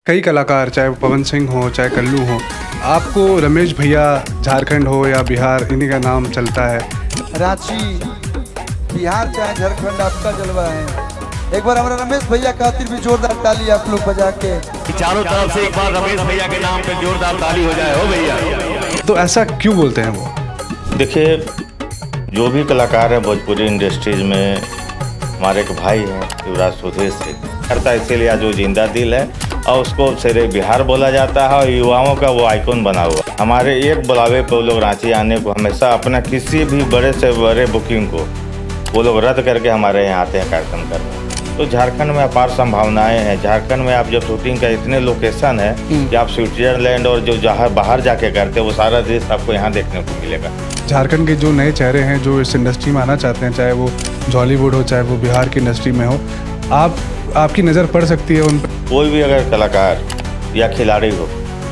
कई कलाकार, चाहे वो पवन सिंह हो, चाहे कल्लू हो, आपको रमेश भैया झारखंड हो या बिहार, इन्हीं का नाम चलता है। रांची, बिहार चाहे झारखंड, आपका जलवा है। एक बार हमारे रमेश भैया खातिर भी जोरदार ताली आप लोग बजा के। चारों तरफ से एक बार रमेश भैया के नाम पे जोरदार ताली हो जाए हो भैया। तो ऐसा क्यों बोलते हैं वो? देखिए, जो भी कलाकार है भोजपुरी इंडस्ट्रीज में, हमारे एक भाई हैं युवराज सुधीर सिंह करता, इसीलिए आज वो जिंदा दिल है और उसको शेरे बिहार बोला जाता है और युवाओं का वो आइकॉन बना हुआ। हमारे एक बुलावे पे वो लोग रांची आने को हमेशा अपना किसी भी बड़े से बड़े बुकिंग को वो लोग रद्द करके हमारे यहाँ आते हैं कार्यक्रम करने। तो झारखंड में अपार संभावनाएं हैं। झारखंड में आप जब शूटिंग का इतने लोकेशन है कि आप स्विट्जरलैंड और जो जहाँ बाहर जाके करते हैं वो सारा देश आपको यहाँ देखने को मिलेगा। झारखंड के जो नए चेहरे हैं जो इस इंडस्ट्री में आना चाहते हैं, चाहे वो जॉलीवुड हो, चाहे वो बिहार की इंडस्ट्री में हो, आपकी नज़र पड़ सकती है उन पर? कोई भी अगर कलाकार या खिलाड़ी हो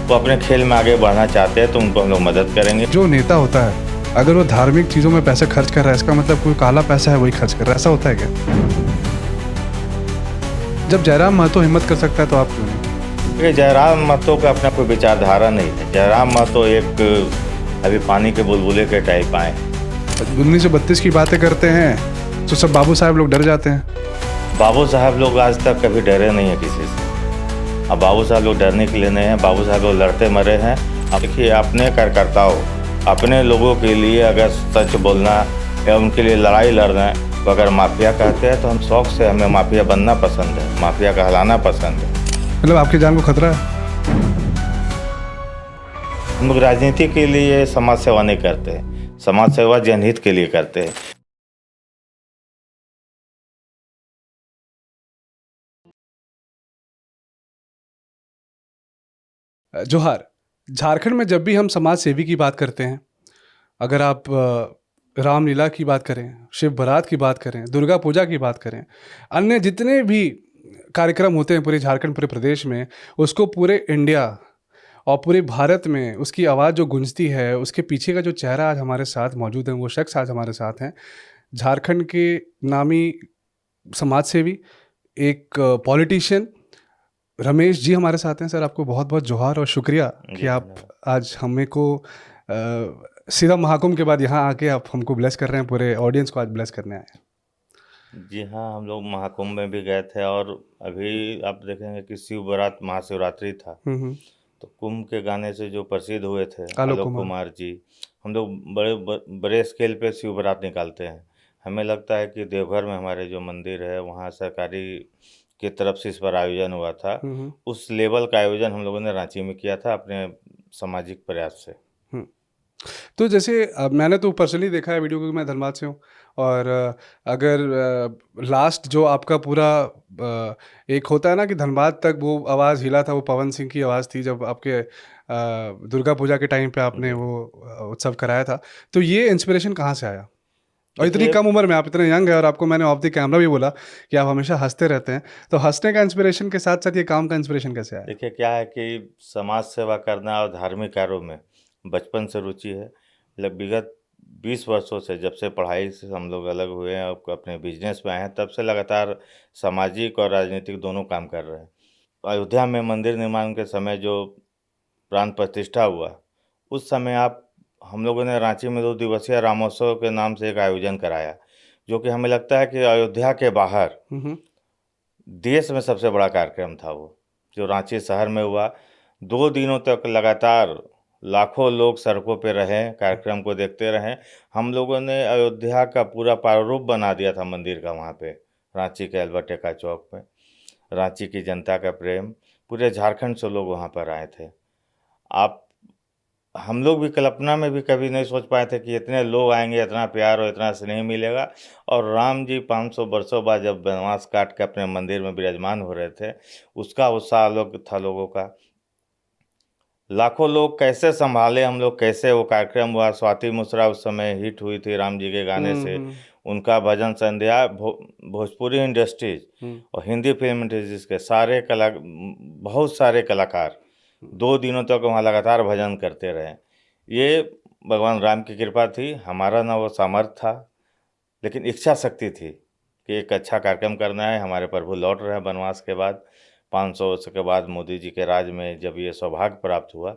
वो अपने खेल में आगे बढ़ना चाहते हैं तो उनको हम लोग मदद करेंगे। जो नेता होता है अगर वो धार्मिक चीज़ों में पैसे खर्च कर रहा है, इसका मतलब कोई काला पैसा है वही खर्च कर रहा है, ऐसा होता है क्या? जब जयराम महतो हिम्मत कर सकता है तो आप क्यों नहीं? देखिए, जयराम महतो का अपना कोई विचारधारा नहीं है। जयराम महतो एक अभी पानी के बुलबुले के टाइप आए। 1932 की बातें करते हैं तो सब बाबू साहब लोग डर जाते हैं। बाबू साहब लोग आज तक कभी डरे नहीं है किसी से। अब बाबू साहब लोग डरने के लिए नहीं हैं, बाबू साहब लोग लड़ते मरे हैं। अब देखिए, अपने कार्यकर्ताओं, अपने लोगों के लिए अगर सच बोलना या उनके लिए लड़ाई लड़ना है तो अगर माफिया कहते हैं तो हम शौक से, हमें माफिया बनना पसंद है, माफिया कहलाना पसंद है। मतलब आपकी जान को खतरा है? हम लोग राजनीति के लिए समाज सेवा नहीं करते हैं, समाज सेवा जनहित के लिए करते हैं। जोहार। झारखंड में जब भी हम समाज सेवी की बात करते हैं, अगर आप रामलीला की बात करें, शिव बारात की बात करें, दुर्गा पूजा की बात करें, अन्य जितने भी कार्यक्रम होते हैं पूरे झारखंड, पूरे प्रदेश में, उसको पूरे इंडिया और पूरे भारत में उसकी आवाज़ जो गूंजती है, उसके पीछे का जो चेहरा आज हमारे साथ मौजूद है, वो शख्स आज हमारे साथ हैं। झारखंड के नामी समाज सेवी, एक पॉलिटिशियन रमेश जी हमारे साथ हैं। सर, आपको बहुत बहुत जोहार और शुक्रिया कि आप आज हमें को सीधा महाकुंभ के बाद यहाँ आके आप हमको ब्लेस कर रहे हैं, पूरे ऑडियंस को आज ब्लेस करने आए हैं। जी हाँ, हम लोग महाकुंभ में भी गए थे और अभी आप देखेंगे कि शिव बारात महाशिवरात्रि था। तो कुंभ के गाने से जो प्रसिद्ध हुए थे आलोक कुमार जी, हम लोग बड़े स्केल पे शिव बारात निकालते हैं। हमें लगता है कि देवघर में हमारे जो मंदिर है वहाँ सरकारी की तरफ से इस पर आयोजन हुआ था। उस लेवल का आयोजन हम लोगों ने रांची में किया था अपने सामाजिक प्रयास से। तो जैसे मैंने तो पर्सनली देखा है वीडियो, क्योंकि मैं धनबाद से हूँ, और अगर लास्ट जो आपका पूरा एक होता है ना कि धनबाद तक वो आवाज़ हिला था, वो पवन सिंह की आवाज़ थी जब आपके दुर्गा पूजा के टाइम पे आपने वो उत्सव कराया था। तो ये इंस्पिरेशन कहाँ से आया? और इतनी कम उम्र में आप इतने यंग है, और आपको मैंने ऑफ द कैमरा भी बोला कि आप हमेशा हंसते रहते हैं, तो हंसने का इंस्पिरेशन के साथ साथ ये काम का इंस्पिरेशन कैसे आया? देखिए, क्या है कि समाज सेवा करना और धार्मिक कार्यों में बचपन से रुचि है। विगत 20 वर्षों से, जब से पढ़ाई से हम लोग अलग हुए हैं और अपने बिजनेस में आए हैं, तब से लगातार सामाजिक और राजनीतिक दोनों काम कर रहे हैं। अयोध्या में मंदिर निर्माण के समय जो प्राण प्रतिष्ठा हुआ, उस समय हम लोगों ने रांची में 2 दिवसीय रामोत्सव के नाम से एक आयोजन कराया, जो कि हमें लगता है कि अयोध्या के बाहर देश में सबसे बड़ा कार्यक्रम था वो, जो रांची शहर में हुआ। 2 दिनों तक लगातार लाखों लोग सड़कों पे रहे, कार्यक्रम को देखते रहे। हम लोगों ने अयोध्या का पूरा प्रारूप बना दिया था मंदिर का वहाँ पे, रांची के अल्बर्ट एक्का चौक में। रांची की जनता का प्रेम, पूरे झारखंड से लोग वहाँ पर आए थे। हम लोग भी कल्पना में भी कभी नहीं सोच पाए थे कि इतने लोग आएंगे, इतना प्यार और इतना स्नेह मिलेगा। और राम जी 500 वर्षों बाद जब वनवास काट के अपने मंदिर में विराजमान हो रहे थे, उसका उत्साह अलग था लोगों का। लाखों लोग कैसे संभाले हम लोग, कैसे वो कार्यक्रम हुआ। स्वाति मुस्रा उस समय हिट हुई थी राम जी के गाने से, उनका भजन संध्या, भोजपुरी इंडस्ट्रीज और हिंदी फिल्म इंडस्ट्रीज के बहुत सारे कलाकार 2 दिनों तक वहाँ लगातार भजन करते रहे। ये भगवान राम की कृपा थी। हमारा ना वो सामर्थ्य था, लेकिन इच्छा शक्ति थी कि एक अच्छा कार्यक्रम करना है। हमारे प्रभु लौट रहे हैं वनवास के बाद, 500 वर्ष के बाद मोदी जी के राज में जब ये सौभाग्य प्राप्त हुआ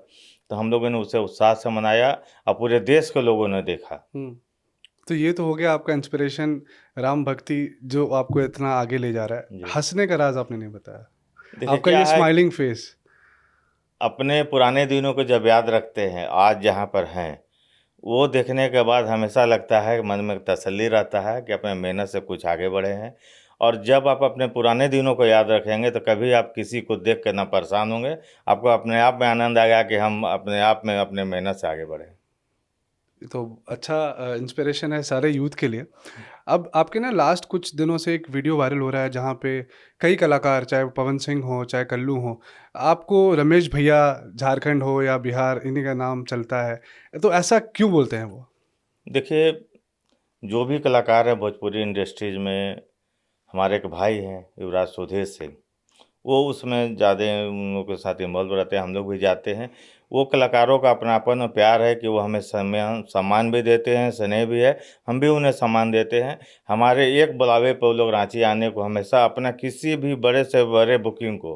तो हम लोगों ने उसे उत्साह से मनाया और पूरे देश के लोगों ने देखा। तो ये तो हो गया आपका इंस्पिरेशन, राम भक्ति जो आपको इतना आगे ले जा रहा है। जी। हंसने का राज आपने नहीं बताया, देखिए आपका क्या ये है, स्माइलिंग फेस। अपने पुराने दिनों को जब याद रखते हैं, आज जहाँ पर हैं, वो देखने के बाद हमेशा लगता है कि मन में तसल्ली रहता है कि अपने मेहनत से कुछ आगे बढ़े हैं। और जब आप अपने पुराने दिनों को याद रखेंगे तो कभी आप किसी को देख कर ना परेशान होंगे, आपको अपने आप में आनंद आएगा कि हम अपने आप में अपने मेहनत से आगे बढ़े। तो अच्छा इंस्पिरेशन है सारे यूथ के लिए। अब आपके ना लास्ट कुछ दिनों से एक वीडियो वायरल हो रहा है जहाँ पे कई कलाकार, चाहे वो पवन सिंह हो चाहे कल्लू हो, आपको रमेश भैया, झारखंड हो या बिहार, इन्हीं का नाम चलता है, तो ऐसा क्यों बोलते हैं वो? देखिए, जो भी कलाकार हैं भोजपुरी इंडस्ट्रीज में, हमारे एक भाई हैं युवराज सुधीर सिंह, वो उसमें ज़्यादा उन लोगों के साथ इन्वॉल्व रहते हैं, हम लोग भी जाते हैं। वो कलाकारों का अपनापन और प्यार है कि वो हमें सम्मान भी देते हैं, स्नेह भी है, हम भी उन्हें सम्मान देते हैं। हमारे एक बुलावे पर वो लोग रांची आने को हमेशा अपना किसी भी बड़े से बड़े बुकिंग को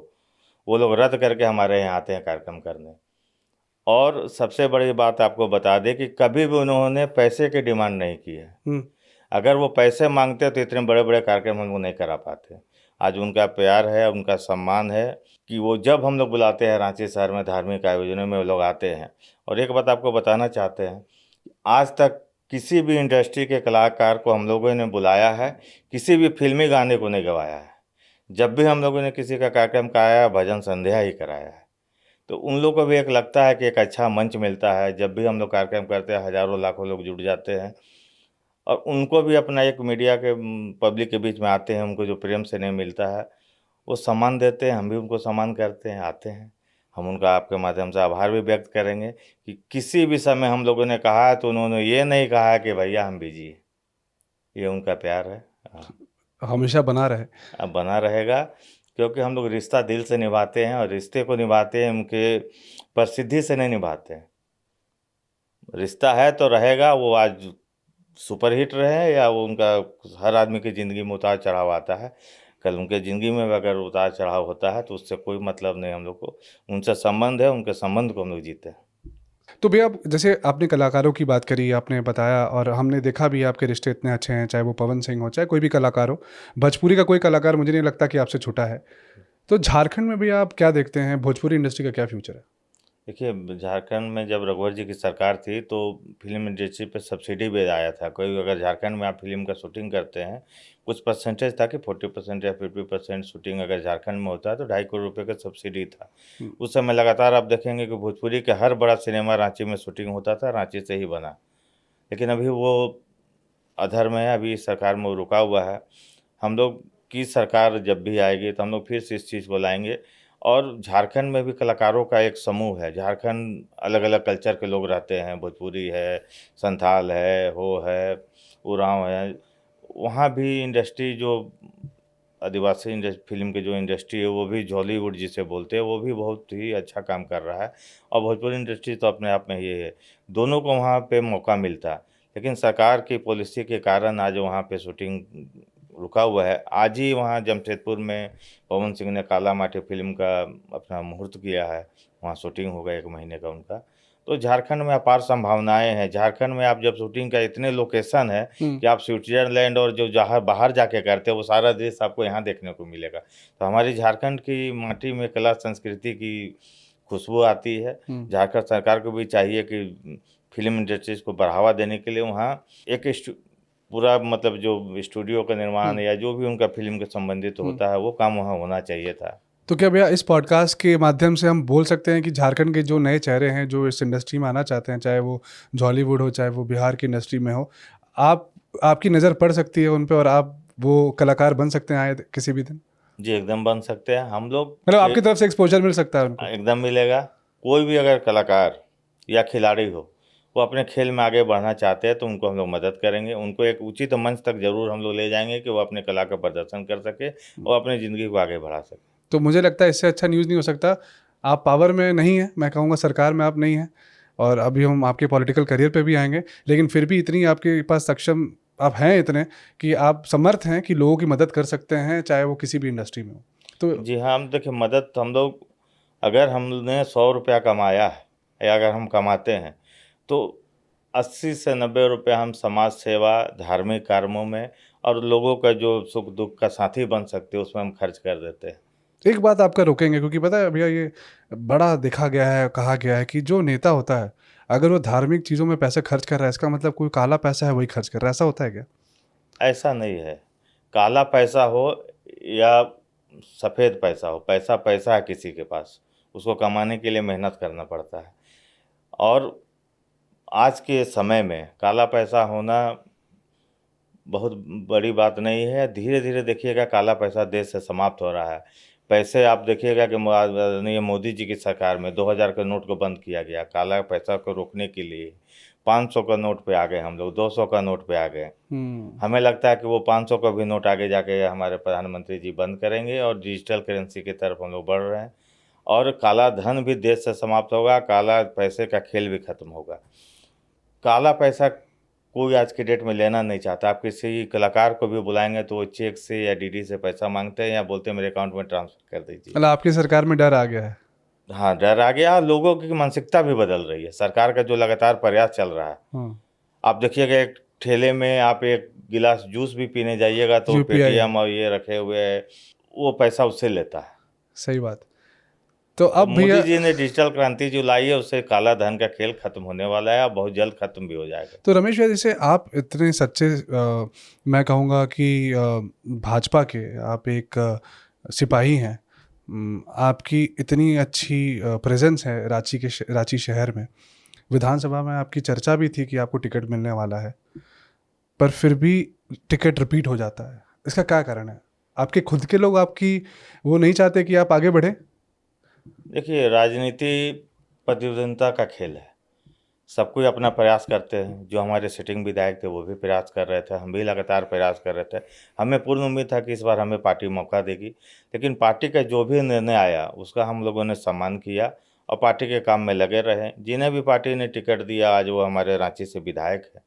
वो लोग रद्द करके हमारे यहाँ आते हैं कार्यक्रम करने। और सबसे बड़ी बात आपको बता दें कि कभी भी उन्होंने पैसे की डिमांड नहीं की है। अगर वो पैसे मांगते तो इतने बड़े बड़े कार्यक्रम हम लोग नहीं करा पाते। आज उनका प्यार है, उनका सम्मान है कि वो जब हम लोग बुलाते हैं रांची शहर में धार्मिक आयोजनों में वो लोग आते हैं। और एक बात आपको बताना चाहते हैं, आज तक किसी भी इंडस्ट्री के कलाकार को हम लोगों ने बुलाया है, किसी भी फिल्मी गाने को नहीं गवाया है। जब भी हम लोगों ने किसी का कार्यक्रम कराया, भजन संध्या ही कराया है। तो उन लोगों को भी एक लगता है कि एक अच्छा मंच मिलता है। जब भी हम लोग कार्यक्रम करते हैं, हज़ारों लाखों लोग जुड़ जाते हैं और उनको भी अपना एक मीडिया के पब्लिक के बीच में आते हैं, उनको जो प्रेम से नहीं मिलता है वो सम्मान देते हैं, हम भी उनको सम्मान करते हैं, आते हैं। हम उनका आपके माध्यम से आभार भी व्यक्त करेंगे कि किसी भी समय हम लोगों ने कहा है तो उन्होंने ये नहीं कहा है कि भैया हम बिजी हैं। ये उनका प्यार है, हमेशा बना रहे। अब बना रहेगा, क्योंकि हम लोग रिश्ता दिल से निभाते हैं और रिश्ते को निभाते हैं, उनके प्रसिद्धि से नहीं निभाते हैं। रिश्ता है तो रहेगा, वो आज सुपरहिट रहे या वो उनका हर आदमी की ज़िंदगी में उतार चढ़ाव आता है, कल उनके ज़िंदगी में भी अगर उतार चढ़ाव होता है तो उससे कोई मतलब नहीं हम लोग को। उनसे संबंध है, उनके संबंध को हम लोग जीते हैं। तो भैया, जैसे आपने कलाकारों की बात करी, आपने बताया और हमने देखा भी आपके रिश्ते इतने अच्छे हैं, चाहे वो पवन सिंह हो चाहे कोई भी कलाकार हो। भोजपुरी का कोई कलाकार मुझे नहीं लगता कि आपसे छूटा है। तो झारखंड में भी आप क्या देखते हैं, भोजपुरी इंडस्ट्री का क्या फ्यूचर है? देखिए, झारखंड में जब रघुवर जी की सरकार थी तो फिल्म इंडस्ट्री पे सब्सिडी भी आया था। कोई अगर झारखंड में आप फिल्म का शूटिंग करते हैं, कुछ परसेंटेज था कि 40% या 50% शूटिंग अगर झारखंड में होता है तो 2.5 करोड़ रुपये का सब्सिडी था। उस समय लगातार आप देखेंगे कि भोजपुरी के हर बड़ा सिनेमा रांची में शूटिंग होता था, रांची से ही बना। लेकिन अभी वो अधर में है, अभी सरकार में वो रुका हुआ है। हम लोग की सरकार जब भी आएगी तो हम लोग फिर से इस चीज़ को लाएंगे। और झारखंड में भी कलाकारों का एक समूह है। झारखंड अलग अलग कल्चर के लोग रहते हैं, भोजपुरी है, संथाल है, हो है, उरांव है। वहाँ भी इंडस्ट्री जो आदिवासी फिल्म की जो इंडस्ट्री है वो भी जॉलीवुड जिसे बोलते हैं, वो भी बहुत ही अच्छा काम कर रहा है। और भोजपुरी इंडस्ट्री तो अपने आप में ये है, दोनों को वहाँ पे मौका मिलता है। लेकिन सरकार की पॉलिसी के कारण आज वहाँ पे शूटिंग रुका हुआ है। आज ही वहाँ जमशेदपुर में पवन सिंह ने काला माटी फिल्म का अपना मुहूर्त किया है, वहाँ शूटिंग होगा 1 महीने का उनका। तो झारखंड में अपार संभावनाएं हैं। झारखंड में आप जब शूटिंग का इतने लोकेशन है कि आप स्विट्जरलैंड और जो जहाँ बाहर जाके करते हैं वो सारा देश आपको यहाँ देखने को मिलेगा। तो हमारी झारखंड की माटी में कला संस्कृति की खुशबू आती है। झारखंड सरकार को भी चाहिए कि फिल्म इंडस्ट्रीज को बढ़ावा देने के लिए वहाँ एक पूरा मतलब जो स्टूडियो का निर्माण या जो भी उनका फिल्म के संबंधित होता है वो काम वहाँ होना चाहिए था। तो क्या भैया, इस पॉडकास्ट के माध्यम से हम बोल सकते हैं कि झारखंड के जो नए चेहरे हैं जो इस इंडस्ट्री में आना चाहते हैं, चाहे वो जॉलीवुड हो चाहे वो बिहार की इंडस्ट्री में हो, आपकी नज़र पड़ सकती है उन पे और आप वो कलाकार बन सकते हैं आए किसी भी दिन? जी एकदम बन सकते हैं हम लोग। मतलब आपकी तरफ से एक्सपोजर मिल सकता है उनको? एकदम मिलेगा। कोई भी अगर कलाकार या खिलाड़ी हो वो अपने खेल में आगे बढ़ना चाहते हैं तो उनको हम लोग मदद करेंगे। उनको एक उचित मंच तक जरूर हम लोग ले जाएंगे कि वो अपने कला का प्रदर्शन कर सके और अपनी ज़िंदगी को आगे बढ़ा सके। तो मुझे लगता है इससे अच्छा न्यूज़ नहीं हो सकता। आप पावर में नहीं हैं, मैं कहूँगा सरकार में आप नहीं हैं, और अभी हम आपके पॉलिटिकल करियर पे भी आएंगे, लेकिन फिर भी इतनी आपके पास सक्षम आप हैं इतने कि आप समर्थ हैं कि लोगों की मदद कर सकते हैं, चाहे वो किसी भी इंडस्ट्री में हो। तो जी हाँ, हम देखिए मदद हम लोग, अगर हमने 100 रुपया कमाया है या अगर हम कमाते हैं तो 80 से 90 रुपया हम समाज सेवा, धार्मिक कार्यों में और लोगों का जो सुख दुख का साथी बन सकते हैं उसमें हम खर्च कर देते हैं। एक बात आपका रोकेंगे, क्योंकि पता है भैया, ये बड़ा देखा गया है, कहा गया है कि जो नेता होता है अगर वो धार्मिक चीज़ों में पैसे खर्च कर रहा है, इसका मतलब कोई काला पैसा है वही खर्च कर रहा है, ऐसा होता है क्या? ऐसा नहीं है, काला पैसा हो या सफ़ेद पैसा हो, पैसा पैसा है किसी के पास, उसको कमाने के लिए मेहनत करना पड़ता है। और आज के समय में काला पैसा होना बहुत बड़ी बात नहीं है। धीरे धीरे देखिएगा काला पैसा देश से समाप्त हो रहा है। पैसे आप देखिएगा कि आदरणीय मोदी जी की सरकार में 2000 के नोट को बंद किया गया काला पैसा को रोकने के लिए। 500 का नोट पे आ गए हम लोग, 200 का नोट पे आ गए। हमें लगता है कि वो 500 का भी नोट आगे जाके हमारे प्रधानमंत्री जी बंद करेंगे और डिजिटल करेंसी की तरफ हम लोग बढ़ रहे हैं और काला धन भी देश से समाप्त होगा, काला पैसे का खेल भी खत्म होगा। काला पैसा कोई आज के डेट में लेना नहीं चाहता। आप किसी कलाकार को भी बुलाएंगे तो वो चेक से या डीडी से पैसा मांगते हैं या बोलते हैं मेरे अकाउंट में ट्रांसफर कर दीजिए। मतलब आपकी सरकार में डर आ गया है? हाँ, डर आ गया, लोगों की मानसिकता भी बदल रही है। सरकार का जो लगातार प्रयास चल रहा है, आप देखिएगा एक ठेले में आप एक गिलास जूस भी पीने जाइएगा तो पेटीएम और ये रखे हुए है, वो पैसा उससे लेता है। सही बात। तो अब भैया मोदी जी ने डिजिटल क्रांति जो लाई है उससे काला धन का खेल खत्म होने वाला है और बहुत जल्द खत्म भी हो जाएगा। तो रमेश भैया, जैसे आप इतने सच्चे मैं कहूँगा कि भाजपा के आप एक सिपाही हैं, आपकी इतनी अच्छी प्रेजेंस है रांची शहर में, विधानसभा में आपकी चर्चा भी थी कि आपको टिकट मिलने वाला है, पर फिर भी टिकट रिपीट हो जाता है, इसका क्या कारण है? आपके खुद के लोग आपकी वो नहीं चाहते कि आप आगे बढ़े? देखिए, राजनीति प्रतिद्वंदिता का खेल है। सब कोई अपना प्रयास करते हैं। जो हमारे सिटिंग विधायक थे वो भी प्रयास कर रहे थे, हम भी लगातार प्रयास कर रहे थे। हमें पूर्ण उम्मीद था कि इस बार हमें पार्टी मौका देगी, लेकिन पार्टी का जो भी निर्णय आया उसका हम लोगों ने सम्मान किया और पार्टी के काम में लगे रहे। जिन्हें भी पार्टी ने टिकट दिया आज वो हमारे रांची से विधायक है।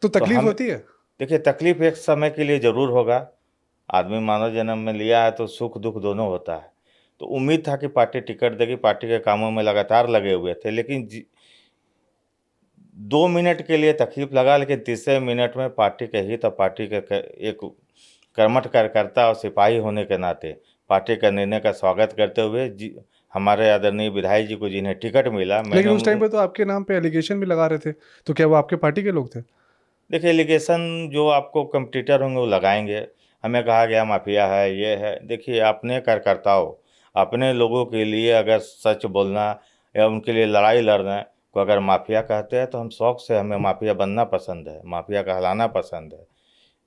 तो तकलीफ होती है? देखिए, तकलीफ एक समय के लिए ज़रूर होगा। आदमी मानव जन्म में लिया है तो सुख दुख दोनों होता है। तो उम्मीद था कि पार्टी टिकट देगी, पार्टी के कामों में लगातार लगे हुए थे, लेकिन 2 मिनट के लिए तकलीफ लगा, लेकिन तीसरे मिनट में पार्टी के हित और पार्टी के एक कर्मठ कार्यकर्ता और सिपाही होने के नाते पार्टी का निर्णय का स्वागत करते हुए हमारे आदरणीय विधायक जी को जिन्हें टिकट मिला। लेकिन उस टाइम पे तो आपके नाम पे एलिगेशन भी लगा रहे थे, तो क्या वो आपके पार्टी के लोग थे? देखिए, एलिगेशन जो आपको कंपटीटर होंगे वो लगाएंगे। हमें कहा गया माफिया है, ये है। देखिए, अपने कार्यकर्ताओं, अपने लोगों के लिए अगर सच बोलना या उनके लिए लड़ाई लड़ना को अगर माफिया कहते हैं तो हम शौक से, हमें माफिया बनना पसंद है, माफिया कहलाना पसंद है।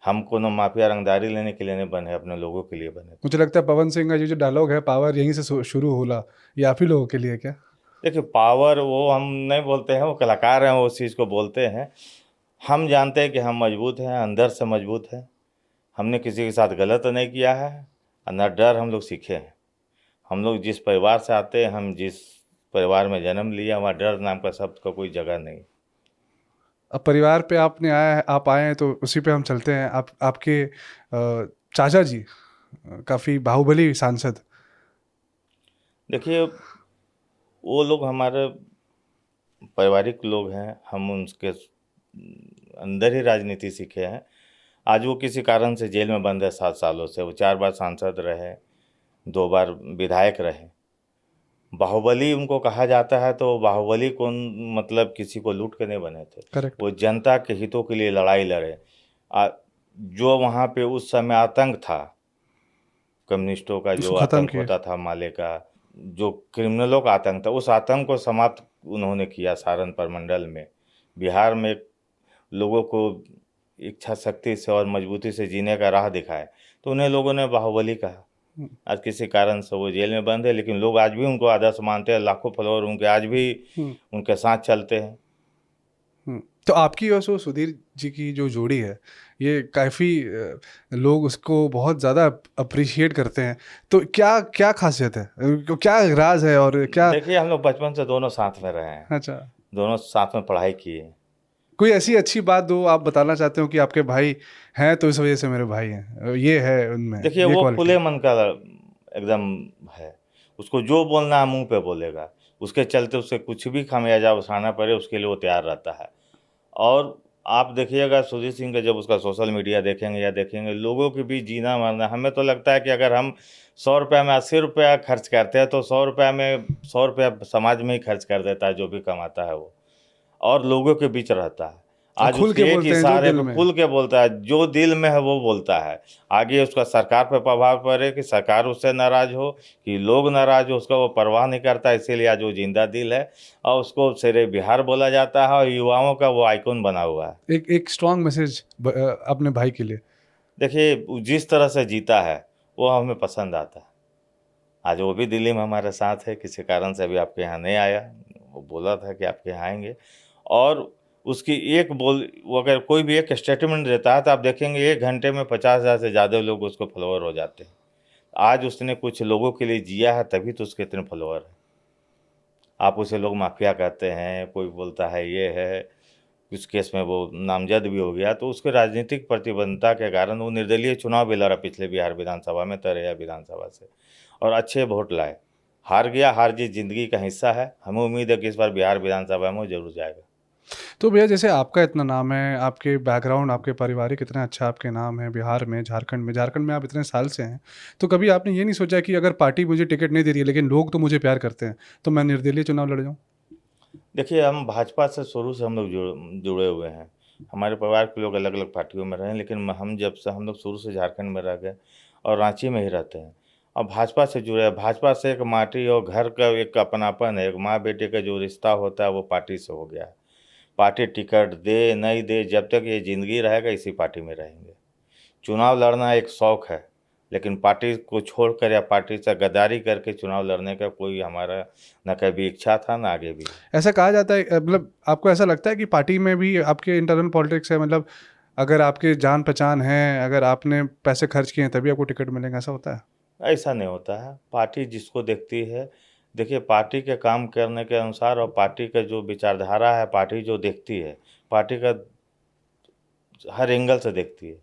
हम कोनो माफिया रंगदारी लेने के लिए नहीं बने, अपने लोगों के लिए बने। मुझे लगता है पवन सिंह का जो डायलॉग है पावर यहीं से शुरू होला, ये आप ही लोगों के लिए क्या? देखिए, पावर वो हम नहीं बोलते हैं, वो कलाकार हैं, वो उस चीज़ को बोलते हैं। हम जानते हैं कि हम मजबूत हैं, अंदर से मजबूत हैं। हमने किसी के साथ गलत नहीं किया है और न डर हम लोग सीखे हैं। हम लोग जिस परिवार से आते हैं, हम जिस परिवार में जन्म लिया, वहाँ डर नाम का शब्द का कोई जगह नहीं। अब परिवार पे आप आए हैं तो उसी पे हम चलते हैं। आपके चाचा जी काफ़ी बाहुबली सांसद। देखिए, वो लोग हमारे पारिवारिक लोग हैं, हम उनके अंदर ही राजनीति सीखे हैं। आज वो किसी कारण से जेल में बंद है 7 सालों से। वो 4 बार सांसद रहे, 2 बार विधायक रहे। बाहुबली उनको कहा जाता है तो बाहुबली कौन, मतलब किसी को लूट के नहीं बने थे। करेक्ट। वो जनता के हितों के लिए लड़ाई लड़े। जो वहाँ पे उस समय आतंक था कम्युनिस्टों का, जो आतंक होता था माले का, जो क्रिमिनलों का आतंक था, उस आतंक को समाप्त उन्होंने किया सारण प्रमंडल में। बिहार में लोगों को इच्छा शक्ति से और मजबूती से जीने का राह दिखाए, तो उन्हें लोगों ने बाहुबली कहा। आज किसी कारण से वो जेल में बंद है, लेकिन लोग आज भी उनको आदर्श मानते हैं। लाखों फॉलोअर उनके आज भी उनके साथ चलते हैं। तो आपकी और सुधीर जी की जो जोड़ी है, ये काफ़ी लोग उसको बहुत ज़्यादा अप्रिशिएट करते हैं। तो क्या क्या खासियत है, क्या राज है और क्या? देखिए, हम लोग बचपन से दोनों साथ में रहे हैं। अच्छा। दोनों साथ में पढ़ाई किए। कोई ऐसी अच्छी बात दो आप बताना चाहते हो कि आपके भाई हैं तो इस वजह से मेरे भाई हैं, ये है उनमें? देखिए, वो खुले मन का एकदम है। उसको जो बोलना है मुंह पे बोलेगा, उसके चलते उसे कुछ भी खामियाजा उठाना पड़े उसके लिए वो तैयार रहता है। और आप देखिएगा सुजीत सिंह का जब उसका सोशल मीडिया देखेंगे या देखेंगे, लोगों के बीच जीना मरना, हमें तो लगता है कि अगर हम 100 रुपया में 80 रुपया खर्च करते हैं तो 100 रुपया में 100 रुपया समाज में ही खर्च कर देता है जो भी कमाता है वो, और लोगों के बीच रहता है। आज खुल के उसके एक बोलते हैं जो इशारे दिल पे में। खुल के बोलता है, जो दिल में है वो बोलता है। आगे उसका सरकार पे प्रभाव पड़े कि सरकार उससे नाराज हो कि लोग नाराज हो, उसका वो परवाह नहीं करता। इसीलिए आज वो जिंदा दिल है और उसको शेरे बिहार बोला जाता है और युवाओं का वो आइकॉन बना हुआ है। एक स्ट्रांग मैसेज अपने भाई के लिए। देखिए वो जिस तरह से जीता है वो हमें पसंद आता है। आज वो भी दिल्ली में हमारे साथ है, किसी कारण से अभी आपके यहाँ नहीं आया, वो बोला था कि आपके यहाँ आएंगे। और उसकी वो अगर कोई भी एक स्टेटमेंट देता है तो आप देखेंगे 1 घंटे में 50,000 से ज़्यादा लोग उसको फॉलोअर हो जाते हैं। आज उसने कुछ लोगों के लिए जिया है तभी तो उसके इतने फॉलोअर हैं। आप उसे लोग माफिया कहते हैं, कोई बोलता है ये है, कुछ केस में वो नामजद भी हो गया, तो उसके राजनीतिक प्रतिबद्धता के कारण वो निर्दलीय चुनाव भी लड़ा पिछले बिहार विधानसभा में, तरैया विधानसभा से, और अच्छे वोट लाए। हार गया, हार जीत जिंदगी का हिस्सा है। हमें उम्मीद है कि इस बार बिहार विधानसभा में वो जरूर जाएगा। तो भैया जैसे आपका इतना नाम है, आपके बैकग्राउंड, आपके पारिवारिक इतना अच्छा आपके नाम है बिहार में, झारखंड में आप इतने साल से हैं, तो कभी आपने ये नहीं सोचा कि अगर पार्टी मुझे टिकट नहीं दे रही है लेकिन लोग तो मुझे प्यार करते हैं तो मैं निर्दलीय चुनाव लड़ जाऊँ? देखिए हम भाजपा से शुरू से हम लोग जुड़े हुए हैं। हमारे परिवार के लोग अलग अलग पार्टियों में रहे हैं, लेकिन हम लोग शुरू से झारखंड में रह गए और रांची में ही रहते हैं और भाजपा से जुड़े हैं। भाजपा से एक माटी और घर का एक अपनापन है, एक माँ बेटे का जो रिश्ता होता है वो पार्टी से हो गया है। पार्टी टिकट दे नहीं दे, जब तक ये ज़िंदगी रहेगा इसी पार्टी में रहेंगे। चुनाव लड़ना एक शौक़ है, लेकिन पार्टी को छोड़कर या पार्टी से गद्दारी करके चुनाव लड़ने का कोई हमारा न कभी इच्छा था न आगे भी। ऐसा कहा जाता है, मतलब आपको ऐसा लगता है कि पार्टी में भी आपके इंटरनल पॉलिटिक्स है, मतलब अगर आपके जान पहचान है, अगर आपने पैसे खर्च किए हैं तभी आपको टिकट मिलेगा, ऐसा होता है? ऐसा नहीं होता है। पार्टी जिसको देखती है, देखिए पार्टी के काम करने के अनुसार और पार्टी का जो विचारधारा है, पार्टी जो देखती है, पार्टी का हर एंगल से देखती है।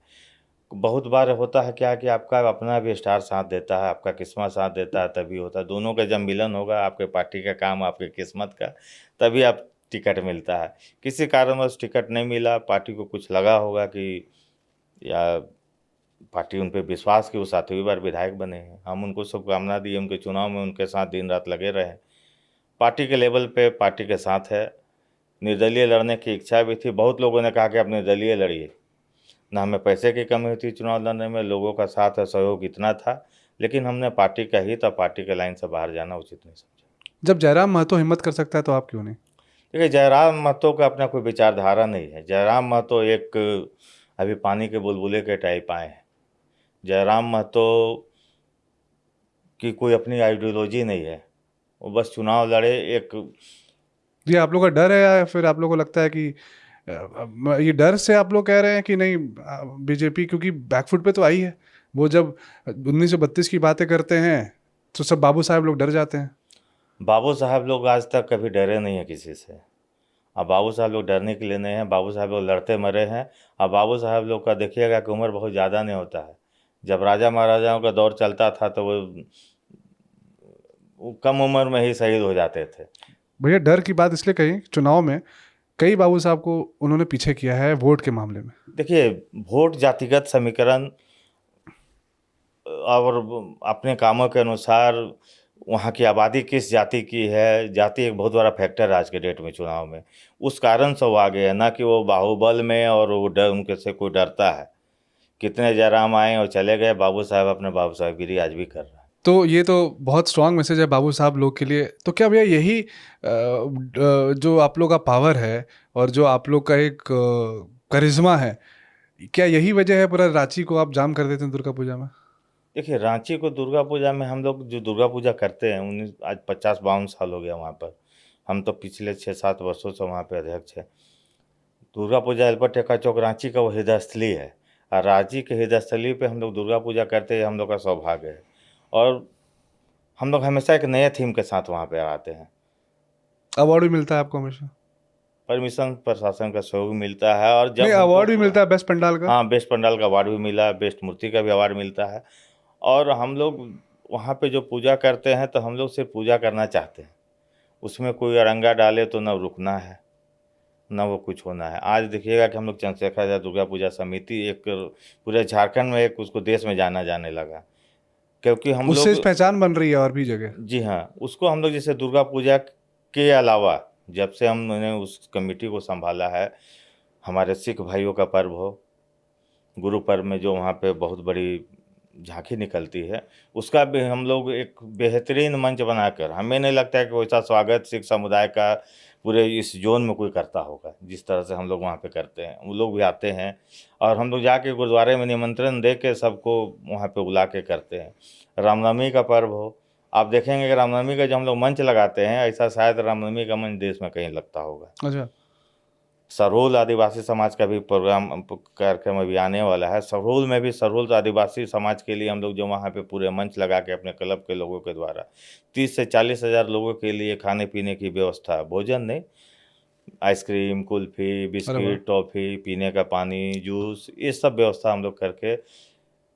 बहुत बार होता है क्या कि आपका अपना भी स्टार साथ देता है, आपका किस्मत साथ देता है, तभी होता है। दोनों का जब मिलन होगा, आपके पार्टी का काम आपके किस्मत का, तभी आप टिकट मिलता है। किसी कारणवश टिकट नहीं मिला, पार्टी को कुछ लगा होगा कि या पार्टी उन पे विश्वास की, वो 7वीं बार विधायक बने हैं। हम उनको शुभकामना दिए, उनके चुनाव में उनके साथ दिन रात लगे रहे। पार्टी के लेवल पे पार्टी के साथ है। निर्दलीय लड़ने की इच्छा भी थी। बहुत लोगों ने कहा कि आप निर्दलीय लड़िए, ना हमें पैसे की कमी होती चुनाव लड़ने में, लोगों का साथ और सहयोग इतना था, लेकिन हमने पार्टी का हित और पार्टी के लाइन से बाहर जाना उचित नहीं समझा। जब जयराम महतो हिम्मत कर सकता है तो आप क्यों नहीं? देखिए जयराम महतो का अपना कोई विचारधारा नहीं है। जयराम महतो एक अभी पानी के बुलबुले के टाइप आए हैं। जयराम महतो की कोई अपनी आइडियोलॉजी नहीं है, वो बस चुनाव लड़े। एक ये आप लोग का डर है या फिर आप लोग को लगता है कि ये डर से आप लोग कह रहे हैं कि नहीं बीजेपी क्योंकि बैकफुट पे तो आई है? वो जब 1932 की बातें करते हैं तो सब बाबू साहब लोग डर जाते हैं। बाबू साहब लोग आज तक कभी डरे नहीं हैं किसी से। अब बाबू साहब लोग डरने के लिए नहीं हैं, बाबू साहब लोग लड़ते मरे हैं। अब बाबू साहब लोग का देखिएगा कि उम्र बहुत ज़्यादा नहीं होता है। जब राजा महाराजाओं का दौर चलता था तो वो कम उम्र में ही शहीद हो जाते थे। भैया डर की बात इसलिए कही, चुनाव में कई बाबू साहब को उन्होंने पीछे किया है वोट के मामले में। देखिए वोट जातिगत समीकरण और अपने कामों के अनुसार वहाँ की आबादी किस जाति की है, जाति एक बहुत बड़ा फैक्टर है आज के डेट में चुनाव में। उस कारण से वो आगे है, ना कि वो बाहुबल में और वो डर उनके से कोई डरता है। कितने जयराम आए और चले गए, बाबू साहब अपने बाबू साहबगिरी आज भी कर रहे हैं। तो ये तो बहुत स्ट्रांग मैसेज है बाबू साहब लोग के लिए। तो क्या भैया यही जो आप लोग का पावर है और जो आप लोग का एक करिश्मा है, क्या यही वजह है पूरा रांची को आप जाम कर देते हैं दुर्गा पूजा में? देखिए रांची को दुर्गा पूजा में हम लोग जो दुर्गा पूजा करते हैं, आज 50-52 साल हो गया वहाँ पर। हम तो पिछले 6-7 वर्षों से वहाँ पे अध्यक्ष है। दुर्गा पूजा एल्बर्ट एक्का चौक रांची का वो हृदय स्थली है और रांची के हृदय स्थली पे हम लोग दुर्गा पूजा करते हैं, हम लोग का सौभाग्य है। और हम लोग हमेशा एक नए थीम के साथ वहाँ पे आते हैं। अवार्ड भी मिलता है आपको हमेशा? परमिशन प्रशासन का सहयोग मिलता है और जब अवार्ड भी मिलता है बेस्ट पंडाल का? हाँ, बेस्ट पंडाल का अवार्ड भी मिला है, बेस्ट मूर्ति का भी अवार्ड मिलता है। और हम लोग वहाँ पे जो पूजा करते हैं तो हम लोग सिर्फ पूजा करना चाहते हैं, उसमें कोई अड़ंगा डाले तो न रुकना है न वो कुछ होना है। आज देखिएगा कि हम लोग चंद्रशेखर आज़ाद दुर्गा पूजा समिति एक पूरे झारखंड में एक उसको देश में जाना जाने लगा, क्योंकि हम उससे लोग पहचान बन रही है और भी जगह। जी हाँ, उसको हम लोग जैसे दुर्गा पूजा के अलावा जब से हमने उस कमेटी को संभाला है, हमारे सिख भाइयों का पर्व हो, गुरु पर्व में जो वहाँ पे बहुत बड़ी झांकी निकलती है, उसका भी हम लोग एक बेहतरीन मंच बनाकर, हमें नहीं लगता है कि वैसा स्वागत सिख समुदाय का पूरे इस जोन में कोई करता होगा जिस तरह से हम लोग वहाँ पे करते हैं। वो लोग भी आते हैं और हम लोग जाके गुरुद्वारे में निमंत्रण दे के सबको वहाँ पे बुला के करते हैं। रामनवमी का पर्व हो, आप देखेंगे कि रामनवमी का जो हम लोग मंच लगाते हैं, ऐसा शायद रामनवमी का मंच देश में कहीं लगता होगा। अच्छा। सरहुल आदिवासी समाज का भी प्रोग्राम कार्यक्रम अभी आने वाला है। सरहुल में भी सरहुल आदिवासी समाज के लिए हम लोग जो वहाँ पे पूरे मंच लगा के अपने क्लब के लोगों के द्वारा 30 से 40 हज़ार लोगों के लिए खाने पीने की व्यवस्था, भोजन नहीं, आइसक्रीम, कुल्फ़ी, बिस्किट, टॉफ़ी, पीने का पानी, जूस, ये सब व्यवस्था हम लोग करके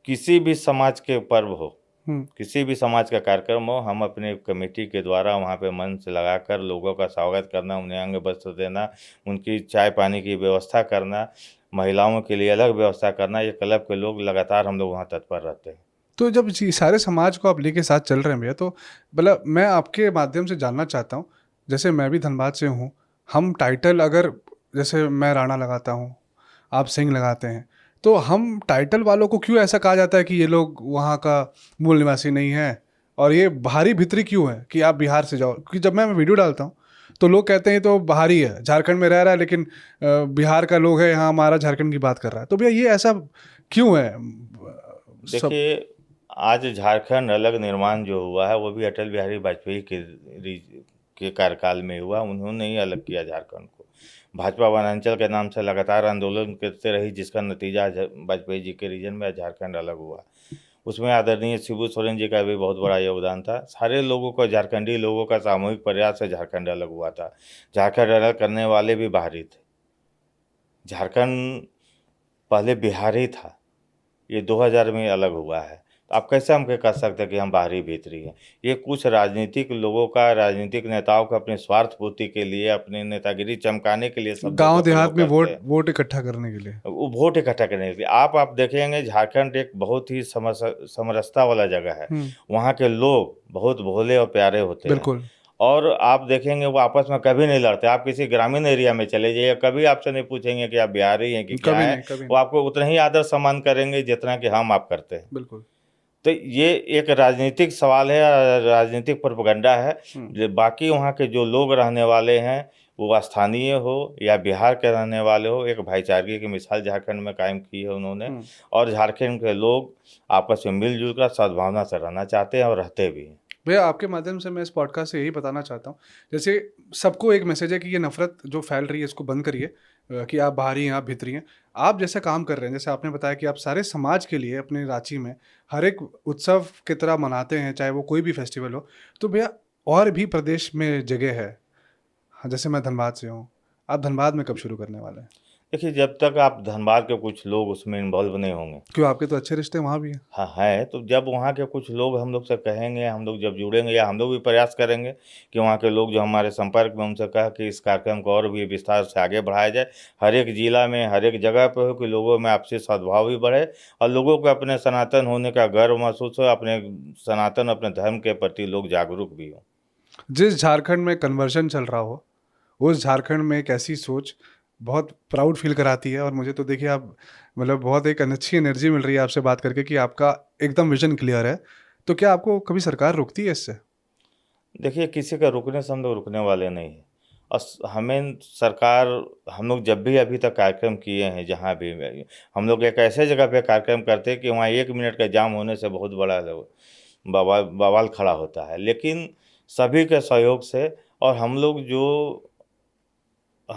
किसी भी समाज के पर्व हो, किसी भी समाज का कार्यक्रम हो, हम अपने कमेटी के द्वारा वहाँ पे मंच लगाकर लोगों का स्वागत करना, उन्हें अंग वस्त्र देना, उनकी चाय पानी की व्यवस्था करना, महिलाओं के लिए अलग व्यवस्था करना, ये क्लब के लोग लगातार हम लोग वहाँ तत्पर रहते हैं। तो जब ये सारे समाज को आप लेके साथ चल रहे हैं भैया, तो मतलब मैं आपके माध्यम से जानना चाहता हूँ, जैसे मैं भी धनबाद से हूँ, हम टाइटल अगर जैसे मैं राणा लगाता हूँ, आप सिंह लगाते हैं, तो हम टाइटल वालों को क्यों ऐसा कहा जाता है कि ये लोग वहाँ का मूल निवासी नहीं है, और ये बाहरी भितरी क्यों है कि आप बिहार से जाओ? क्योंकि जब मैं वीडियो डालता हूँ तो लोग कहते हैं तो बाहरी है, झारखंड में रह रहा है, लेकिन बिहार का लोग है, यहाँ हमारा झारखंड की बात कर रहा है। तो भैया ये ऐसा क्यों है? देखिए, आज झारखंड अलग निर्माण जो हुआ है वो भी अटल बिहारी वाजपेयी के कार्यकाल में हुआ। उन्होंने ही अलग किया झारखंड को। भाजपा वनांचल के नाम से लगातार आंदोलन करते रही, जिसका नतीजा वाजपेयी जी के रीजन में झारखंड अलग हुआ। उसमें आदरणीय शिबू सोरेन जी का भी बहुत बड़ा योगदान था। सारे लोगों को, झारखंडी लोगों का सामूहिक प्रयास से झारखंड अलग हुआ था। झारखंड अलग करने वाले भी बाहरी थे। झारखंड पहले बिहारी था, ये 2000 में अलग हुआ है। तो आप कैसे हम कह सकते हैं कि हम बाहरी भीतरी हैं? ये कुछ राजनीतिक लोगों का, राजनीतिक नेताओं का अपने स्वार्थ पूर्ति के लिए, अपनी नेतागिरी चमकाने के लिए सब गांव देहात में वोट इकट्ठा करने के लिए, वो वोट इकट्ठा करने के लिए। आप देखेंगे झारखंड एक बहुत ही समरसता वाला जगह है। वहाँ के लोग बहुत भोले और प्यारे होते हैं। बिल्कुल। और आप देखेंगे वो आपस में कभी नहीं लड़ते। आप किसी ग्रामीण एरिया में चले जाइए, कभी आपसे नहीं पूछेंगे कि आप बिहारी हैं कि क्या है। वो आपको उतना ही आदर सम्मान करेंगे जितना कि हम आप करते हैं। बिल्कुल। तो ये एक राजनीतिक सवाल है, राजनीतिक प्रोपेगेंडा है। बाकी वहाँ के जो लोग रहने वाले हैं, वो स्थानीय हो या बिहार के रहने वाले हो, एक भाईचारे की मिसाल झारखंड में कायम की है उन्होंने। और झारखंड के लोग आपस में मिलजुल कर सद्भावना से रहना चाहते हैं और रहते भी हैं। भैया आपके माध्यम से मैं इस पॉडकास्ट से यही बताना चाहता हूँ, जैसे सबको एक मैसेज है कि ये नफरत जो फैल रही है इसको बंद करिए, कि आप बाहरी हैं, आप भीतरी हैं। आप जैसा काम कर रहे हैं, जैसे आपने बताया कि आप सारे समाज के लिए अपने रांची में हर एक उत्सव की तरह मनाते हैं, चाहे वो कोई भी फेस्टिवल हो। तो भैया और भी प्रदेश में जगह है, जैसे मैं धनबाद से हूँ, आप धनबाद में कब शुरू करने वाले हैं? देखिए, जब तक आप धनबाद के कुछ लोग उसमें इन्वॉल्व नहीं होंगे। क्यों, आपके तो अच्छे रिश्ते वहाँ भी हैं। हाँ है, तो जब वहाँ के कुछ लोग हम लोग से कहेंगे, हम लोग जब जुड़ेंगे, या हम लोग भी प्रयास करेंगे कि वहाँ के लोग जो हमारे संपर्क में, उनसे कहा कि इस कार्यक्रम को और भी विस्तार से आगे बढ़ाया जाए, हर एक जिला में, हर एक जगह पर हो, कि लोगों में आपसी सद्भाव भी बढ़े और लोगों को अपने सनातन होने का गर्व महसूस हो, अपने सनातन, अपने धर्म के प्रति लोग जागरूक भी हों। जिस झारखंड में कन्वर्जन चल रहा हो, उस झारखंड में एक ऐसी सोच बहुत प्राउड फील कराती है। और मुझे तो देखिए, आप मतलब बहुत एक अच्छी एनर्जी मिल रही है आपसे बात करके कि आपका एकदम विजन क्लियर है। तो क्या आपको कभी सरकार रोकती है इससे? देखिए, किसी का रुकने से हम लोग रुकने वाले नहीं हैं। और हमें सरकार, हम लोग जब भी अभी तक कार्यक्रम किए हैं, जहाँ भी हम लोग एक ऐसे जगह पे कार्यक्रम करते हैं कि वहाँ 1 मिनट का जाम होने से बहुत बड़ा बवाल खड़ा होता है। लेकिन सभी के सहयोग से, और हम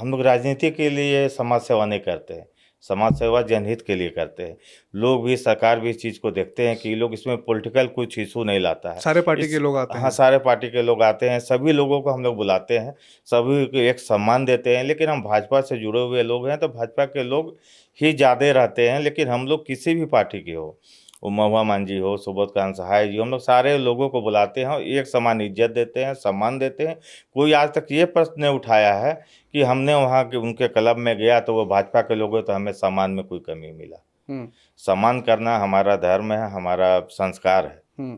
लोग राजनीति के लिए समाज सेवा नहीं करते हैं, समाज सेवा जनहित के लिए करते हैं। लोग भी, सरकार भी इस चीज़ को देखते हैं कि लोग इसमें पॉलिटिकल कुछ इशू नहीं लाता है। सारे पार्टी के लोग आते हैं। हाँ, सारे पार्टी के लोग आते हैं, सभी लोगों को हम लोग बुलाते हैं, सभी को एक सम्मान देते हैं। लेकिन हम भाजपा से जुड़े हुए लोग हैं, तो भाजपा के लोग ही ज़्यादा रहते हैं। लेकिन हम लोग किसी भी पार्टी के हो, वो महुआ मांझी हो, सुबोध कांत सहाय जी, हम लोग सारे लोगों को बुलाते हैं और एक समान इज्जत देते हैं, सम्मान देते हैं। कोई आज तक ये प्रश्न नहीं उठाया है कि हमने वहाँ के उनके क्लब में गया तो वो भाजपा के लोग हैं तो हमें सम्मान में कोई कमी मिला। सम्मान करना हमारा धर्म है, हमारा संस्कार है।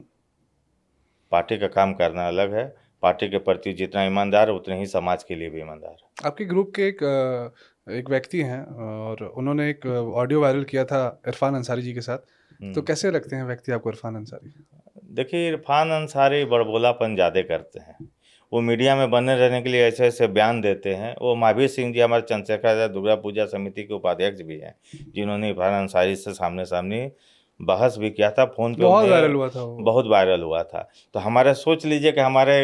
पार्टी का काम करना अलग है। पार्टी के प्रति जितना ईमानदार है उतने ही समाज के लिए भी ईमानदार है। आपके ग्रुप के एक व्यक्ति हैं और उन्होंने एक ऑडियो वायरल किया था इरफान अंसारी जी के साथ, तो कैसे लगते हैं व्यक्ति आपको इरफान अंसारी? देखिए, इरफान अंसारी बड़बोलापन ज़्यादा करते हैं। वो मीडिया में बने रहने के लिए ऐसे ऐसे बयान देते हैं। वो महावीर सिंह जी हमारे चंद्रशेखर आज़ाद दुर्गा पूजा समिति के उपाध्यक्ष भी हैं, जिन्होंने इरफान अंसारी से सामने सामने बहस भी किया था फ़ोन पे। बहुत वायरल हुआ था वो। बहुत वायरल हुआ था। तो हमारे सोच लीजिए कि हमारे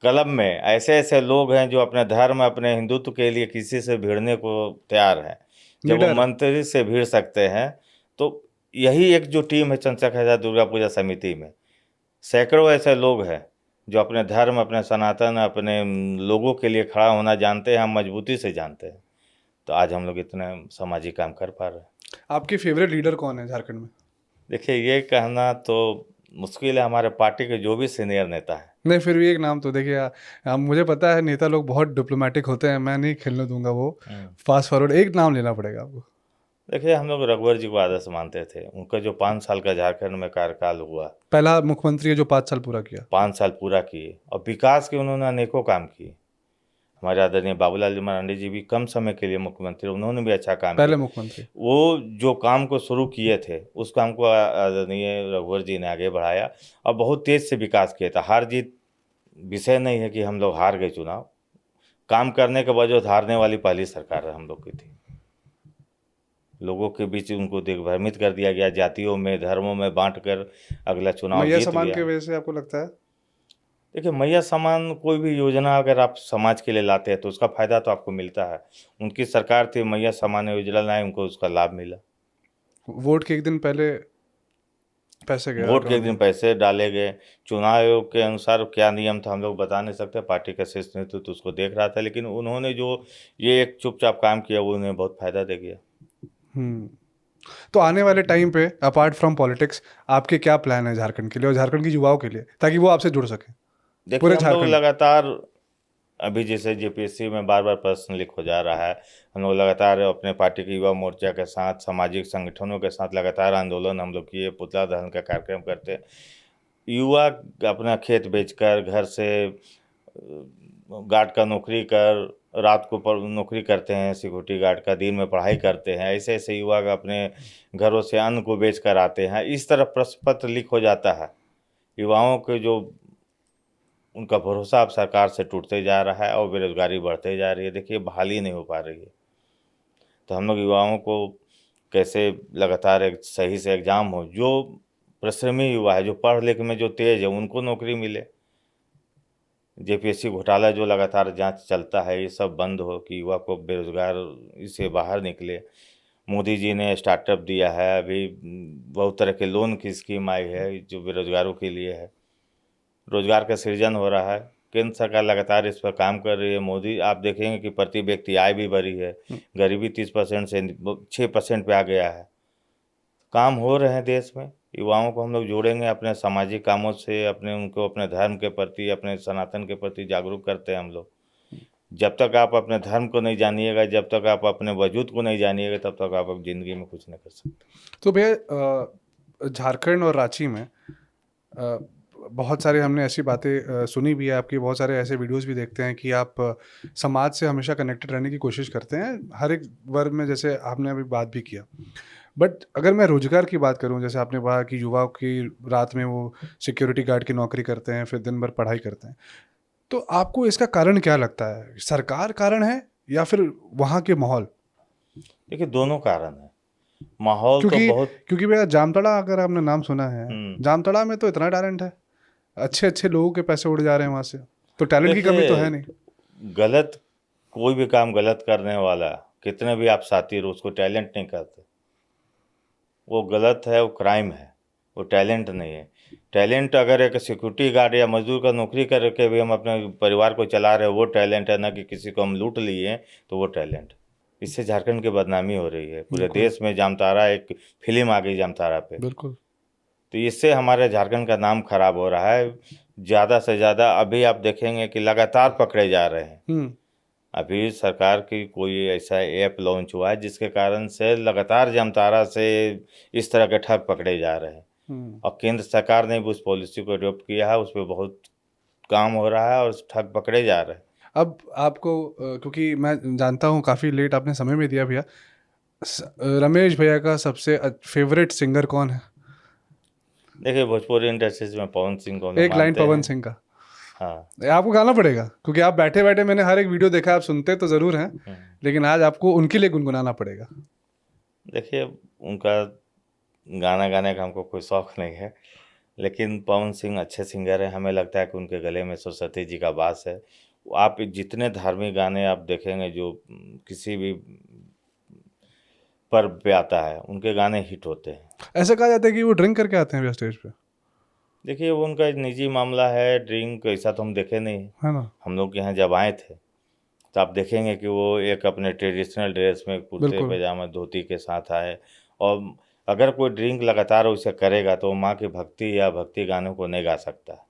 क्लब में ऐसे ऐसे लोग हैं जो अपने धर्म, अपने हिंदुत्व के लिए किसी से भिड़ने को तैयार हैं। जब वो मंत्री से भिड़ सकते हैं तो यही एक जो टीम है चंद्रशेखर आज़ाद दुर्गा पूजा समिति में, सैकड़ों ऐसे लोग हैं जो अपने धर्म, अपने सनातन, अपने लोगों के लिए खड़ा होना जानते हैं, हम मजबूती से जानते हैं। तो आज हम लोग इतने सामाजिक काम कर पा रहे हैं। आपके फेवरेट लीडर कौन है झारखंड में? देखिए, ये कहना तो मुश्किल है। हमारे पार्टी के जो भी सीनियर नेता है, नहीं, फिर भी एक नाम तो देखिए, मुझे पता है नेता लोग बहुत डिप्लोमेटिक होते हैं, मैं नहीं खेलने दूंगा वो फास्ट फॉरवर्ड, एक नाम लेना पड़ेगा आपको। देखिए, हम लोग रघुवर जी को आदर्श मानते थे। उनका जो 5 साल का झारखंड में कार्यकाल हुआ, पहला मुख्यमंत्री है जो 5 साल पूरा किया, 5 साल पूरा किए और विकास के उन्होंने अनेकों काम किए। हमारे आदरणीय बाबूलाल मरांडी जी भी कम समय के लिए मुख्यमंत्री, उन्होंने भी अच्छा काम पहले किया। मुख्यमंत्री वो जो काम को शुरू किए थे उस काम को आदरणीय रघुवर जी ने आगे बढ़ाया और बहुत तेज से विकास किया था। हार जीत विषय नहीं है कि हम लोग हार गए चुनाव, काम करने के बावजूद हारने वाली पहली सरकार हम लोग की थी। लोगों के बीच उनको दिग्भ्रमित कर दिया गया, जातियों में, धर्मों में बांटकर अगला चुनाव जीत समान लिया। की वजह से आपको लगता है? देखिए, मैया समान कोई भी योजना अगर आप समाज के लिए लाते हैं तो उसका फायदा तो आपको मिलता है। उनकी सरकार थी, मैया समान योजना लाए, उनको उसका लाभ मिला। वोट के एक दिन पहले पैसे गए, वोट के एक दिन पैसे डाले गए। चुनाव आयोग के अनुसार क्या नियम था हम लोग बता नहीं सकते, पार्टी का शीर्ष नेतृत्व तो उसको देख रहा था, लेकिन उन्होंने जो ये एक चुपचाप काम किया वो उन्हें बहुत फायदा दे गया। तो आने वाले टाइम पे अपार्ट फ्रॉम पॉलिटिक्स आपके क्या प्लान है झारखंड के लिए और झारखंड की युवाओं के लिए, ताकि वो आपसे जुड़ सके? देखिए, हम लोग लगातार अभी जैसे जेपीएससी में बार बार प्रश्न लीक हो जा रहा है, हम लोग लगातार अपने पार्टी के युवा मोर्चा के साथ, सामाजिक संगठनों के साथ लगातार आंदोलन हम लोग किए, पुतला दहन का कार्यक्रम करते। युवा अपना खेत बेचकर, घर से गार्ड का नौकरी कर, रात को नौकरी करते हैं सिक्योरिटी गार्ड का, दिन में पढ़ाई करते हैं। ऐसे ऐसे युवा अपने घरों से अन्न को बेच कर आते हैं। इस तरह प्रश्न पत्र लीक हो जाता है। युवाओं के जो उनका भरोसा अब सरकार से टूटते जा रहा है और बेरोजगारी बढ़ते जा रही है। देखिए, बहाली नहीं हो पा रही है। तो हम लोग युवाओं को कैसे लगातार एक सही से एग्जाम हो, जो परिश्रमी युवा है, जो पढ़ लिख में जो तेज है, उनको नौकरी मिले। जेपीएससी घोटाला जो लगातार जांच चलता है, ये सब बंद हो कि युवा को बेरोजगार इससे बाहर निकले। मोदी जी ने स्टार्टअप दिया है, अभी बहुत तरह के लोन की स्कीम आई है जो बेरोजगारों के लिए है। रोजगार का सृजन हो रहा है। केंद्र सरकार लगातार इस पर काम कर रही है। मोदी, आप देखेंगे कि प्रति व्यक्ति आय भी बढ़ी है, गरीबी 30% से 6% पे आ गया है। काम हो रहे हैं देश में। युवाओं को हम लोग जोड़ेंगे अपने सामाजिक कामों से, उनको अपने धर्म के प्रति, अपने सनातन के प्रति जागरूक करते हैं हम लोग। जब तक आप अपने धर्म को नहीं जानिएगा, जब तक आप अपने वजूद को नहीं जानिएगा, तब तक आप ज़िंदगी में कुछ नहीं कर सकते। तो भैया, झारखंड और रांची में बहुत सारे हमने ऐसी बातें सुनी भी है आपकी, बहुत सारे ऐसे वीडियोस भी देखते हैं कि आप समाज से हमेशा कनेक्टेड रहने की कोशिश करते हैं हर एक वर्ग में, जैसे आपने अभी बात भी किया। बट अगर मैं रोजगार की बात करूं, जैसे आपने कहा कि युवाओं की रात में वो सिक्योरिटी गार्ड की नौकरी करते हैं, फिर दिन भर पढ़ाई करते हैं, तो आपको इसका कारण क्या लगता है? सरकार कारण है या फिर वहाँ के माहौल? देखिए, दोनों कारण है। माहौल तो बहुत, क्योंकि भैया जामताड़ा अगर आपने नाम सुना है, जामताड़ा में तो इतना टैलेंट है, अच्छे अच्छे लोगों के पैसे उड़ जा रहे हैं वहाँ से, तो टैलेंट की कमी तो है नहीं। गलत कोई भी काम गलत करने वाला, कितने भी आप साथी हो, उसको टैलेंट नहीं कहते। वो गलत है, वो क्राइम है, वो टैलेंट नहीं है। टैलेंट अगर एक सिक्योरिटी गार्ड या मजदूर का नौकरी करके भी हम अपने परिवार को चला रहे हैं, वो टैलेंट है। ना कि किसी को हम लूट लिए तो वो टैलेंट। इससे झारखंड की बदनामी हो रही है पूरे देश में। जामताड़ा एक फिल्म आ गई जामताड़ा पे। बिल्कुल। तो इससे हमारे झारखंड का नाम खराब हो रहा है। ज़्यादा से ज़्यादा अभी आप देखेंगे कि लगातार पकड़े जा रहे हैं। अभी सरकार की कोई ऐसा ऐप लॉन्च हुआ है जिसके कारण से लगातार जामताड़ा से इस तरह के ठग पकड़े जा रहे हैं। और केंद्र सरकार ने भी उस पॉलिसी को अडॉप्ट किया है, उस पर बहुत काम हो रहा है और ठग पकड़े जा रहे हैं। अब आपको क्योंकि मैं जानता हूँ काफ़ी लेट आपने समय में दिया भैया, रमेश भैया का सबसे फेवरेट सिंगर कौन है? देखिए, भोजपुरी इंडस्ट्रीज में पवन सिंह को एक लाइन पवन सिंह का। हाँ, आपको गाना पड़ेगा क्योंकि आप बैठे बैठे मैंने हर एक वीडियो देखा, आप सुनते तो ज़रूर हैं, लेकिन आज आपको उनके लिए गुनगुनाना पड़ेगा। देखिए, उनका गाना गाने का हमको कोई शौक़ नहीं है, लेकिन पवन सिंह अच्छे सिंगर हैं। हमें लगता है कि उनके गले में सरस्वती जी का वास है। आप जितने धार्मिक गाने आप देखेंगे जो किसी भी पर्व पे आता है, उनके गाने हिट होते हैं। ऐसा कहा जाता है कि वो ड्रिंक करके आते हैं भैया स्टेज पे। देखिए, वो उनका एक निजी मामला है। ड्रिंक ऐसा तो हम देखे नहीं है ना। हम लोग यहाँ जब आए थे तो आप देखेंगे कि वो एक अपने ट्रेडिशनल ड्रेस में कुर्ते पैजामा धोती के साथ आए। और अगर कोई ड्रिंक लगातार उसे करेगा तो माँ की भक्ति या भक्ति गानों को नहीं गा सकता।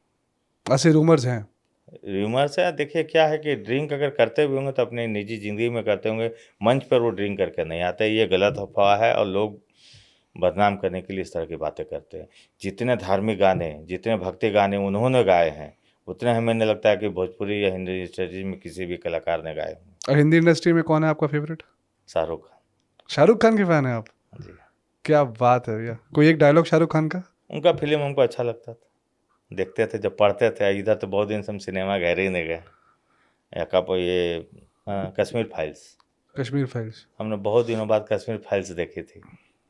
ऐसे रूमर्स हैं। रूमर्स है। देखिए, क्या है कि ड्रिंक अगर करते भी होंगे तो अपनी निजी ज़िंदगी में करते होंगे, मंच पर वो ड्रिंक करके नहीं आते। ये गलत अफवाह है और लोग बदनाम करने के लिए इस तरह की बातें करते हैं। जितने धार्मिक गाने, जितने भक्ति गाने उन्होंने गाए हैं, उतने हमें नहीं लगता है कि भोजपुरी या हिंदी इंडस्ट्री में किसी भी कलाकार ने गाए होंगे। और हिंदी इंडस्ट्री में कौन है आपका फेवरेट? शाहरुख खान। शाहरुख खान के फैन हैं आप? जी। क्या बात है भैया, कोई एक डायलॉग शाहरुख खान का? उनका फिल्म हमको अच्छा लगता था, देखते थे जब पढ़ते थे। इधर तो बहुत दिन से हम सिनेमा घर ही नहीं गए। या कब ये कश्मीर फाइल्स। कश्मीर फाइल्स हमने बहुत दिनों बाद कश्मीर फाइल्स देखी थी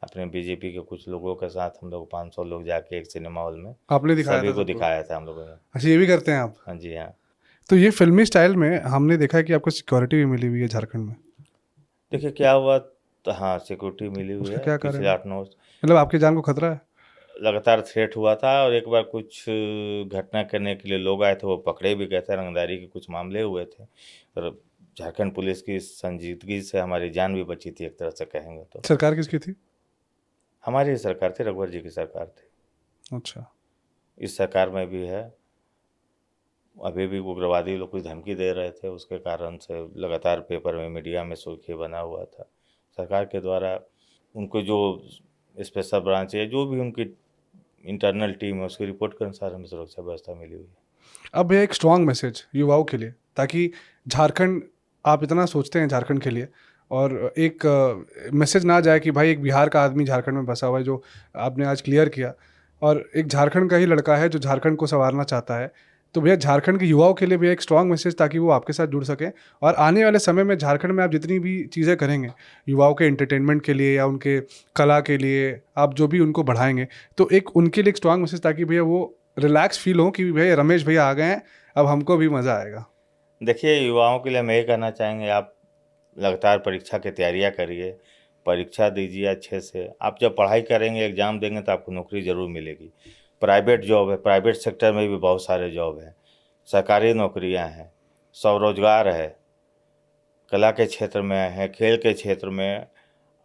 अपने बीजेपी के कुछ लोगों के साथ। हम लोग 500 लोग जाके एक सिनेमा हॉल में आपने दिखाया सभी था को दिखाया था हम लोगों ने। अच्छा, ये भी करते हैं आप? हाँ जी, हाँ। तो ये फिल्मी स्टाइल में हमने देखा है कि आपको सिक्योरिटी भी मिली हुई है झारखंड में। देखिए, क्या हुआ तो हाँ, सिक्योरिटी मिली हुई है क्या कारण? पिछले 8-9 मतलब आपकी जान को खतरा है? लगातार थ्रेट हुआ था और एक बार कुछ घटना करने के लिए लोग आए थे, वो पकड़े भी गए थे। रंगदारी के कुछ मामले हुए थे और झारखंड पुलिस की संजीदगी से हमारी जान भी बची थी, एक तरह से कहेंगे तो। सरकार किसकी थी? हमारी सरकार थी, रघुवर जी की सरकार थी। अच्छा। इस सरकार में भी है। अभी भी उग्रवादी लोग कुछ धमकी दे रहे थे, उसके कारण से लगातार पेपर में, मीडिया में सुर्खी बना हुआ था। सरकार के द्वारा उनको जो स्पेशल ब्रांच है, जो भी उनकी इंटरनल टीम है, उसकी रिपोर्ट के अनुसार हमें सुरक्षा व्यवस्था मिली हुई है। अब भैया एक स्ट्रॉन्ग मैसेज युवाओं के लिए, ताकि झारखंड, आप इतना सोचते हैं झारखंड के लिए, और एक मैसेज ना जाए कि भाई एक बिहार का आदमी झारखंड में बसा हुआ है, जो आपने आज क्लियर किया, और एक झारखंड का ही लड़का है जो झारखंड को संवारना चाहता है। तो भैया झारखंड के युवाओं के लिए भी एक स्ट्रॉन्ग मैसेज, ताकि वो आपके साथ जुड़ सकें, और आने वाले समय में झारखंड में आप जितनी भी चीज़ें करेंगे युवाओं के एंटरटेनमेंट के लिए या उनके कला के लिए, आप जो भी उनको बढ़ाएंगे, तो एक उनके लिए एक स्ट्रॉन्ग मैसेज, ताकि भैया वो रिलैक्स फील हो कि भैया रमेश भैया आ गए हैं, अब हमको भी मज़ा आएगा। देखिए, युवाओं के लिए हम यही कहना चाहेंगे, आप लगातार परीक्षा की तैयारियां करिए, परीक्षा दीजिए अच्छे से। आप जब पढ़ाई करेंगे, एग्ज़ाम देंगे तो आपको नौकरी ज़रूर मिलेगी। प्राइवेट जॉब है, प्राइवेट सेक्टर में भी बहुत सारे जॉब हैं, सरकारी नौकरियां हैं, स्वरोजगार है, कला के क्षेत्र में है, खेल के क्षेत्र में।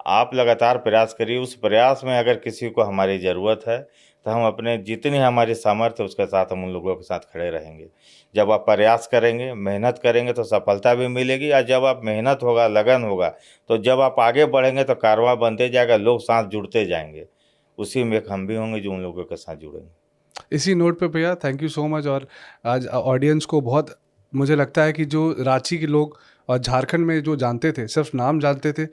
आप लगातार प्रयास करिए। उस प्रयास में अगर किसी को हमारी ज़रूरत है तो हम अपने जितनी हमारी सामर्थ्य उसके साथ हम उन लोगों के साथ खड़े रहेंगे। जब आप प्रयास करेंगे, मेहनत करेंगे तो सफलता भी मिलेगी। और जब आप मेहनत होगा, लगन होगा, तो जब आप आगे बढ़ेंगे तो कारवां बनते जाएगा, लोग साथ जुड़ते जाएंगे। उसी में एक हम भी होंगे जो उन लोगों के साथ जुड़ेंगे। इसी नोट पे भैया थैंक यू सो मच। और आज ऑडियंस को बहुत, मुझे लगता है कि जो रांची के लोग और झारखंड में जो जानते थे, सिर्फ नाम जानते थे,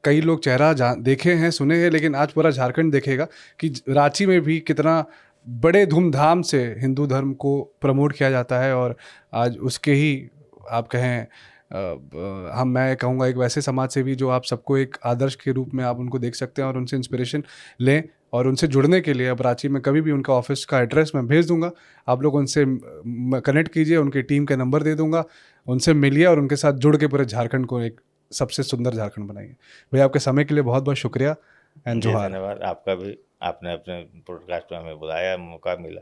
कई लोग चेहरा देखे हैं, सुने हैं, लेकिन आज पूरा झारखंड देखेगा कि रांची में भी कितना बड़े धूमधाम से हिंदू धर्म को प्रमोट किया जाता है। और आज उसके ही आप कहें मैं कहूँगा एक वैसे समाज सेवी जो आप सबको एक आदर्श के रूप में आप उनको देख सकते हैं और उनसे इंस्पिरेशन लें। और उनसे जुड़ने के लिए अब रांची में कभी भी उनका ऑफिस का एड्रेस मैं भेज दूंगा, आप लोग उनसे कनेक्ट कीजिए, उनकी टीम के नंबर दे दूंगा, उनसे मिलिए और उनके साथ जुड़ के पूरे झारखंड को एक सबसे सुंदर झारखंड बनाइए। भैया आपके समय के लिए बहुत बहुत शुक्रिया एंड जोहार। धन्यवाद आपका भी, आपने अपने पॉडकास्ट में हमें बुलाया, मौका मिला।